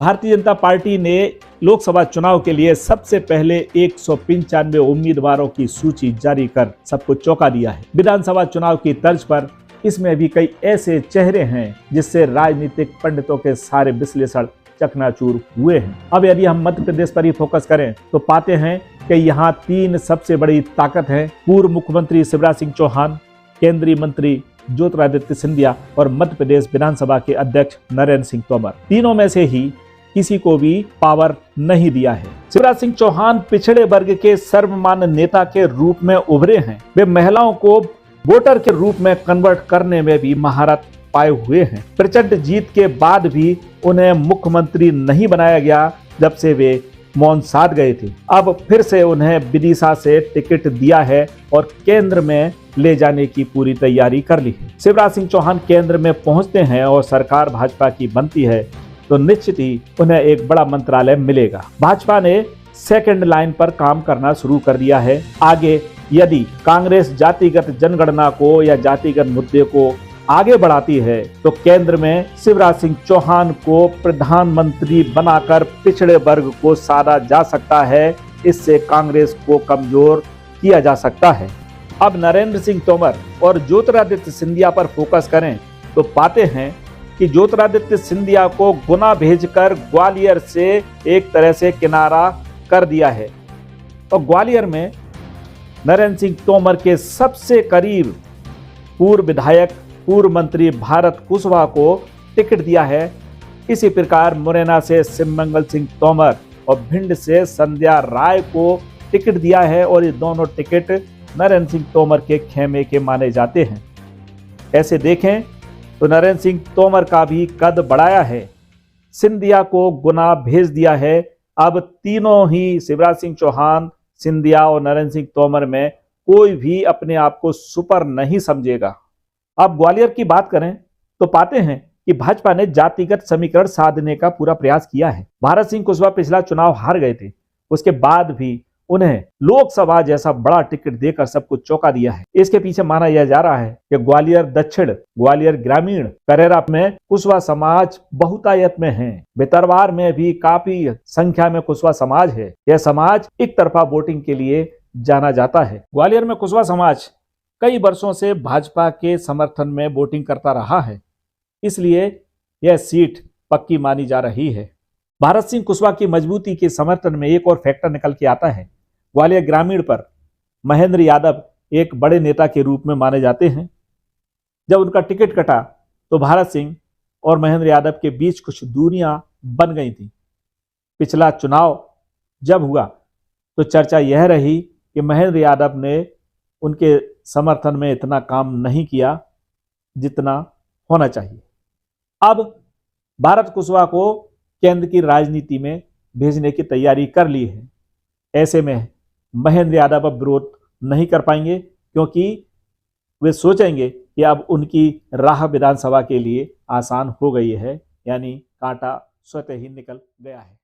Bharatiya Janata party ने लोकसभा चुनाव के लिए सबसे पहले 195 उम्मीदवारों की सूची जारी कर सबको चौंका दिया है। विधानसभा चुनाव की तर्ज पर इसमें भी कई ऐसे चेहरे हैं जिससे राजनीतिक पंडितों के सारे विश्लेषण चकनाचूर हुए हैं। अब यदि हम मध्य प्रदेश पर ही फोकस करें तो पाते हैं कि यहाँ तीन सबसे बड़ी ताकत है: पूर्व मुख्यमंत्री शिवराज सिंह चौहान, केंद्रीय मंत्री ज्योतिरादित्य सिंधिया और मध्य प्रदेश विधानसभा के अध्यक्ष नरेंद्र सिंह तोमर। तीनों में से ही किसी को भी पावर नहीं दिया है। शिवराज सिंह चौहान पिछड़े वर्ग के सर्वमान्य नेता के रूप में उभरे हैं। वे महिलाओं को वोटर के रूप में कन्वर्ट करने में भी महारत पाए हुए हैं। प्रचंड जीत के बाद भी उन्हें मुख्यमंत्री नहीं बनाया गया जब से वे मौन साध गए थे। अब फिर से उन्हें विदिशा से टिकट दिया है और केंद्र में ले जाने की पूरी तैयारी कर ली है। शिवराज सिंह चौहान केंद्र में पहुंचते हैं और सरकार भाजपा की बनती है तो निश्चित ही उन्हें एक बड़ा मंत्रालय मिलेगा। भाजपा ने सेकंड लाइन पर काम करना शुरू कर दिया है। आगे यदि कांग्रेस जातिगत जनगणना को या जातिगत मुद्दे को आगे बढ़ाती है तो केंद्र में शिवराज सिंह चौहान को प्रधानमंत्री बनाकर पिछड़े वर्ग को साधा जा सकता है। इससे कांग्रेस को कमजोर किया जा सकता है। अब नरेंद्र सिंह तोमर और ज्योतिरादित्य सिंधिया पर फोकस करें तो पाते हैं कि ज्योतिरादित्य सिंधिया को गुना भेजकर ग्वालियर से एक तरह से किनारा कर दिया है और ग्वालियर में नरेंद्र सिंह तोमर के सबसे करीब पूर्व विधायक, पूर्व मंत्री भारत कुशवाहा को टिकट दिया है। इसी प्रकार मुरैना से शिवमंगल सिंह तोमर और भिंड से संध्या राय को टिकट दिया है और ये दोनों टिकट नरेंद्र सिंह तोमर के खेमे के माने जाते हैं। ऐसे देखें तो नरेंद्र सिंह तोमर का भी कद बढ़ाया है, सिंधिया को गुना भेज दिया है। अब तीनों ही शिवराज सिंह चौहान, सिंधिया और नरेंद्र सिंह तोमर में कोई भी अपने आप को सुपर नहीं समझेगा। अब ग्वालियर की बात करें तो पाते हैं कि भाजपा ने जातिगत समीकरण साधने का पूरा प्रयास किया है। भारत सिंह कुशवाहा पिछला चुनाव हार गए थे, उसके बाद भी उन्हें लोकसभा जैसा बड़ा टिकट देकर सबको चौंका दिया है। इसके पीछे माना यह जा रहा है कि ग्वालियर दक्षिण, ग्वालियर ग्रामीण, करेरा में कुशवाहा समाज बहुतायत में है। भितरवार में भी काफी संख्या में कुशवाहा समाज है। यह समाज एक तरफा वोटिंग के लिए जाना जाता है। ग्वालियर में कुशवाहा समाज कई वर्षों से भाजपा के समर्थन में वोटिंग करता रहा है, इसलिए यह सीट पक्की मानी जा रही है। भारत सिंह कुशवाहा की मजबूती के समर्थन में एक और फैक्टर निकल के आता है। ग्वालियर ग्रामीण पर महेंद्र यादव एक बड़े नेता के रूप में माने जाते हैं। जब उनका टिकट कटा तो भारत सिंह और महेंद्र यादव के बीच कुछ दूरियां बन गई थी। पिछला चुनाव जब हुआ तो चर्चा यह रही कि महेंद्र यादव ने उनके समर्थन में इतना काम नहीं किया जितना होना चाहिए। अब भारत कुशवाहा को केंद्र की राजनीति में भेजने की तैयारी कर ली है। ऐसे में महेंद्र यादव अब विरोध नहीं कर पाएंगे क्योंकि वे सोचेंगे कि अब उनकी राह विधानसभा के लिए आसान हो गई है, यानी कांटा स्वतः ही निकल गया है।